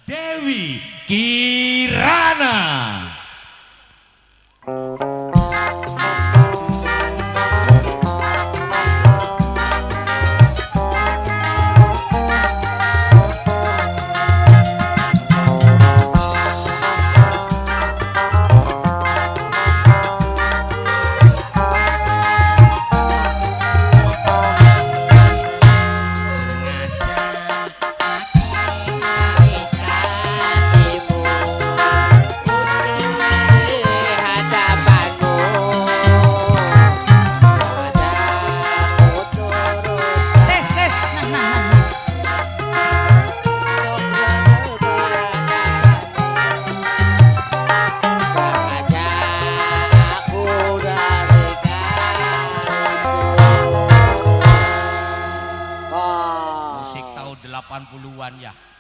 Dewi Kirana.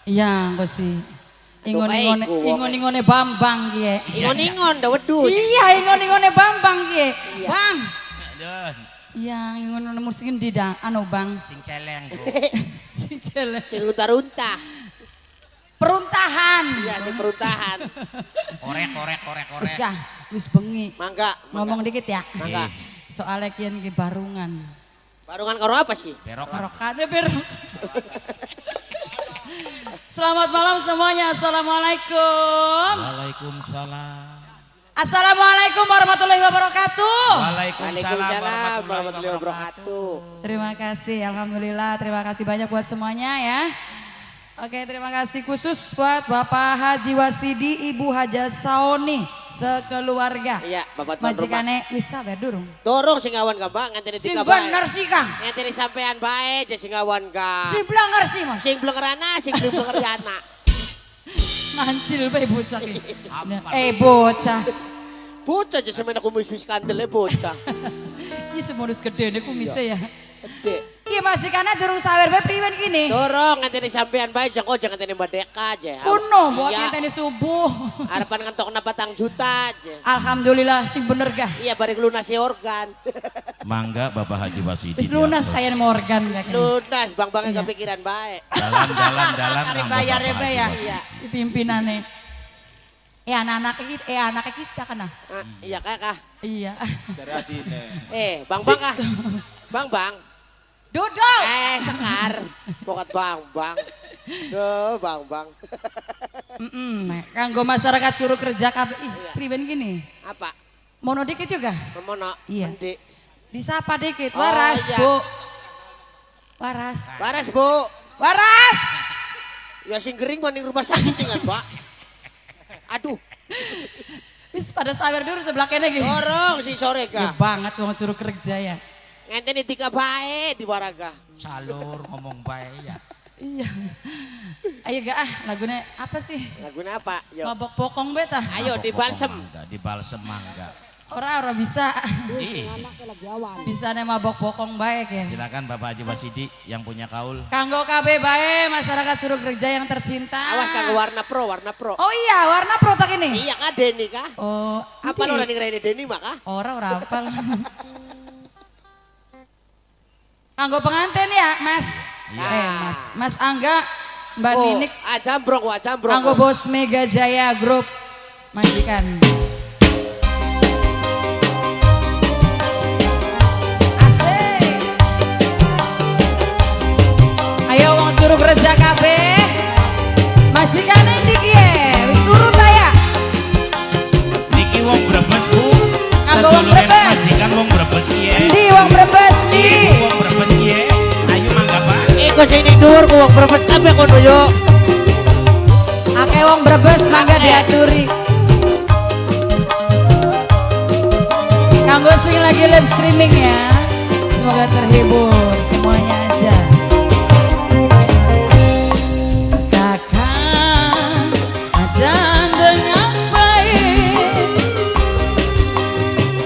Iya, bos sih. Ingon-ingone Bambang kie. Ingon-ingon dah wedus. Iya, ingon-ingone Bambang kie. Bang. Iya, ingon musik endi dah? Anu Bang. Sing celeng, Bro. Sing celeng. Sing runta-runta. Peruntahan. Iya, sing peruntahan. Korek. Wis kah, wis bengi. Mangga. Ngomong dikit ya. Mangga. Soalnya kian ki barungan. Barungan karo apa sih? Barokane berok. Selamat malam semuanya. Assalamualaikum. Waalaikumsalam. Assalamualaikum warahmatullahi wabarakatuh. Waalaikumsalam warahmatullahi wabarakatuh. Terima kasih, alhamdulillah. Terima kasih banyak buat semuanya ya. Oke, terima kasih khusus buat Bapak Haji Wasidi, Ibu Haja Saoni, sekeluarga. Iya, Bapak tuan rumah. Majikane wisa berdurung. Dorong sing awan ka, Bang, nganteni Sing tika bae. bener sih Kang. Nganteni sampean bae je sing awan ka. Sing blenger sih Mas. Sing blenger sing blenger yana. Ngancil bae bocah ki. Bocah. Bocah je semena kumis-kumis kandele bocah. Iki semonus gede nek kumise ya. Gede. Iya majikane durung sawer bae priwen kini. Dorong nganteni sampean bae jang ojo nganteni Merdeka je. Kuno buat Iya. ngenteni subuh. Harapan ngentokna 4 juta je. Alhamdulillah sing bener gah. Iya bareng lunasi organ. Mangga Bapak Haji Wasidi. Wis lunas kayak Morgan ya. Lunas bang-bangnya Iya. kepikiran baik. Dalam Bayar ya Bay ya. Iya. Pimpinannya. Anak kita kan ah. Iya kakak. Iya. Bang ah. Bang. Duduk. Sekar. Pokat bang. Duh bang. Kanggo masyarakat Curug Kerja kabeh. Ih, priben gini. Apa? Mono dikit juga. Memono. Iya. Endi? Disapa dikit. Oh, Waras, iya. Bu. Waras. Waras bu. Waras. Ya sing gering maning rumah sakit dengan Pak. Aduh. Wis pada sawer dulu sebelah kene iki. Dorong si sore Ya ka. banget wong Curug Kerja ya. Ngenteni tika bae di waraga. Salur ngomong bae ya. Iya. Ayo gak lagunya apa sih? Laguna apa? Yo. Mabok pokong beta. Ayo di balsem. Di balsem mangga. Ora bisa. Ih, Bisa nih mabok pokong baik ya. silakan Bapak Haji Wasidi yang punya kaul. Kanggo KB bae masyarakat Curug Kerja yang tercinta. Awas kanggo warna pro. Oh iya, warna pro tak ini. Iya kah Deni kah? Oh, Apa lo ning rene Deni mah kah? ora apal. Kanggo pengantin ya, Mas. Iya. Mas Angga, Mbak Ninik, Jambrong. kanggo Bos Mega Jaya Group majikan. Asik. Ayo wong Curug Kerja kabeh. Majikane ndi kiye? Wis turu saya. Niki wong Brebes Bu. Kanggo wong Sedulure Brebes. majikan wong Brebes kiye. Ndi wong Brebes ndi? Ibu wong Brebes kiye. Ayo mangga Pak. Iku sing ning dhuwur ku wong Brebes kabeh kono yo. Akeh wong Brebes mangga diaturi. Kanggo sing lagi live streaming ya. Semoga terhibur semuanya aja. Kakak aja dengan baik.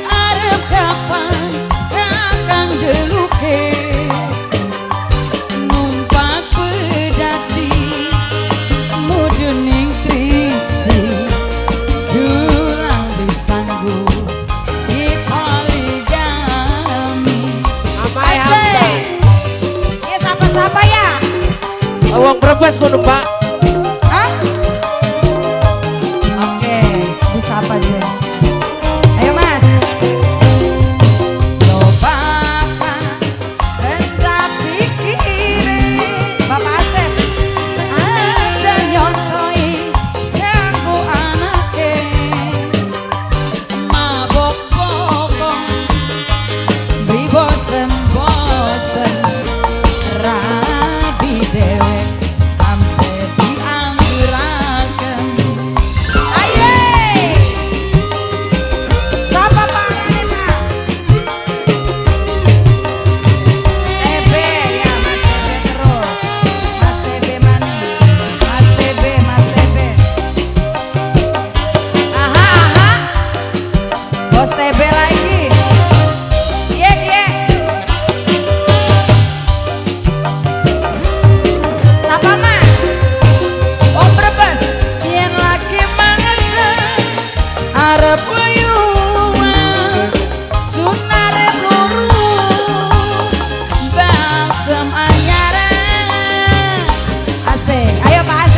Arep kapan kakang deluke. Numpak pedati muduning triksi. Durang disanggup di poligami. Amai hamda. Ya siapa-siapa ya? Wong Brebes kono Pak. Hah?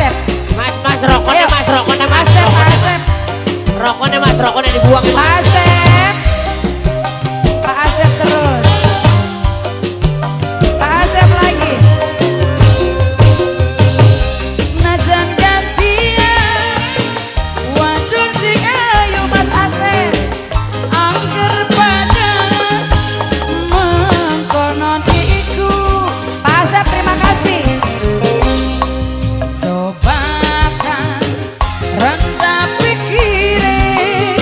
Asep. Mas rokoknya Ayo. mas rokoknya mas. Asep, Asep. Rokoknya mas rokoknya dibuang Pak mas. Asep. Pak Asep terus. Pak Asep lagi. Najan gantian wadon sing ayu Mas Asep. Angger pada mengkonon iku. Pak Asep terima kasih. Coba kan rendah pikirin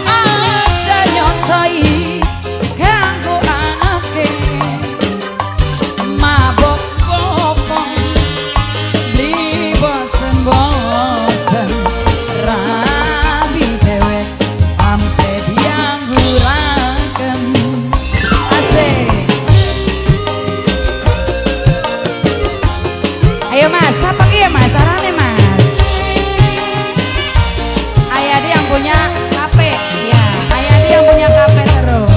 aja nyontai kanggo anake mabok bokong beli bosen-bosen rabi dewek sampai diangguraken asik. Ayo mas, apa ya mas? Sarannya mas. Ayadi yang punya kafe, ya. Ayadi yang punya kafe terus.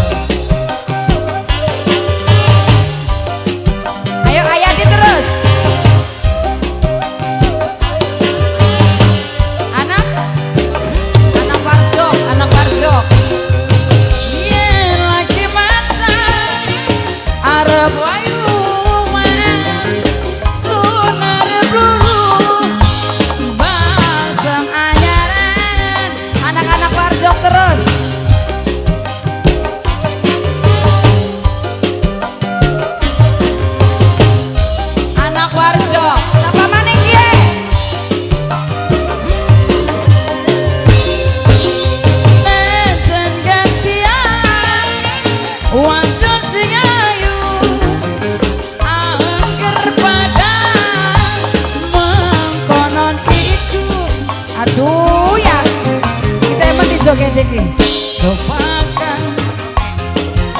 Ayo Ayadi terus. Anak Parjok, anak Parjok. Yen lagi masak, arep wayu sunar peluru balsam anyaran. Anak-anak Parjok terus. Anak Warjok, siapa maning ye? Najan gantian wadon sing ayu angger pada mengkonon iku. Aduh ya, kita emang dijoget iki. Coba kan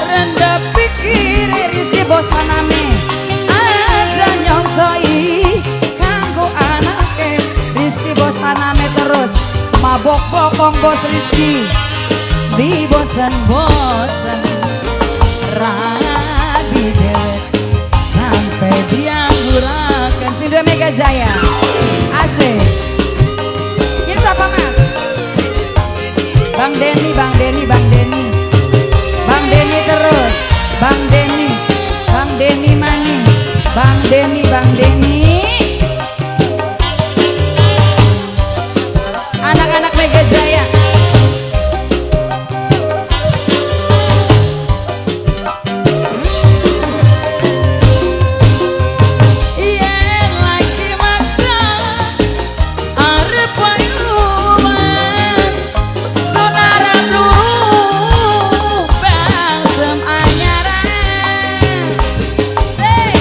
rendah pikir Rizky bos paname aja nyontai kanggo anake. Rizky bos paname terus mabok bokong bos Rizky di bosen-bosen rabi dewek sampai diangguraken. Sindu Mega Jaya asik. Ini siapa mas? Bang Denny, Bang Denny, Bang Denny, Bang Denny terus, Bang Denny, Bang Denny maning, Bang Denny, Bang Denny. Anak-anak Mega Jaya. Yen lagi maksa arep wayuan sonaran luru balsem anyaran. Say.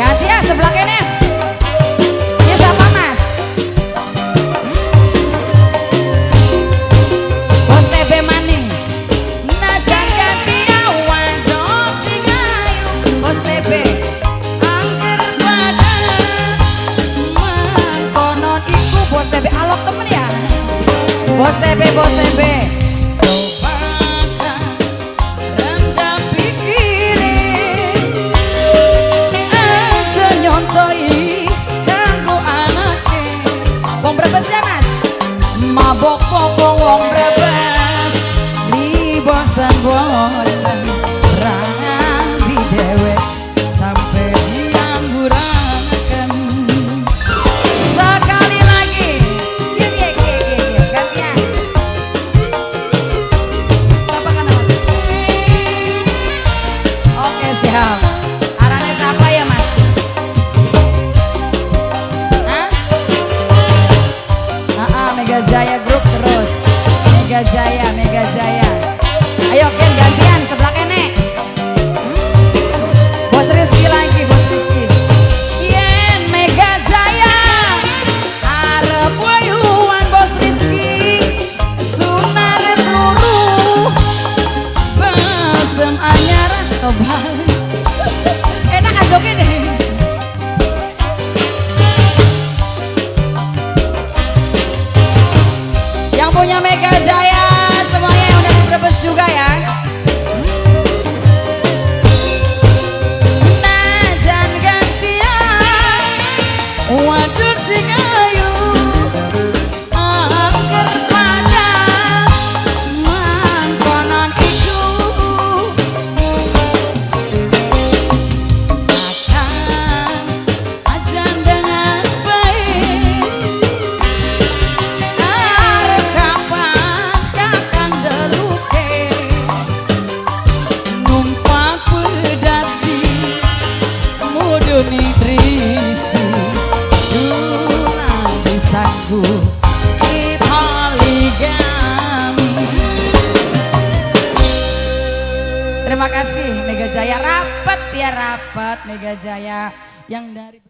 Ganti ya sebelah kene. Ini siapa mas? Bos TB maning. Najan ganti awan dong sing ayu. Bos TB. Angger pada mengkonon iku. Bos TB alok temen ya. Bos TB, Bos TB. Coba kan rendah pikirin aja nyontoi kanggo anake. Wong Brebes ya mas? Mabok popong wong Brebes di bosen-bosen rabi dewek sampai diangguraken. Sekali lagi. Gantian. Siapa kan mas? Oke siap. Arahnya siapa ya mas? Hah? Mega Jaya Group terus. Mega Jaya, Mega Jaya. Ayo Ken gantian sebelah kene. Bos Rizky lagi, Bos Rizky. Yen Mega Jaya arep wayuan Bos Rizky sunar peluru balsem anyaran kebalik. Enak aja gini. Yang punya Mega Jaya Jaya, rapet ya rapet Mega Jaya yang dari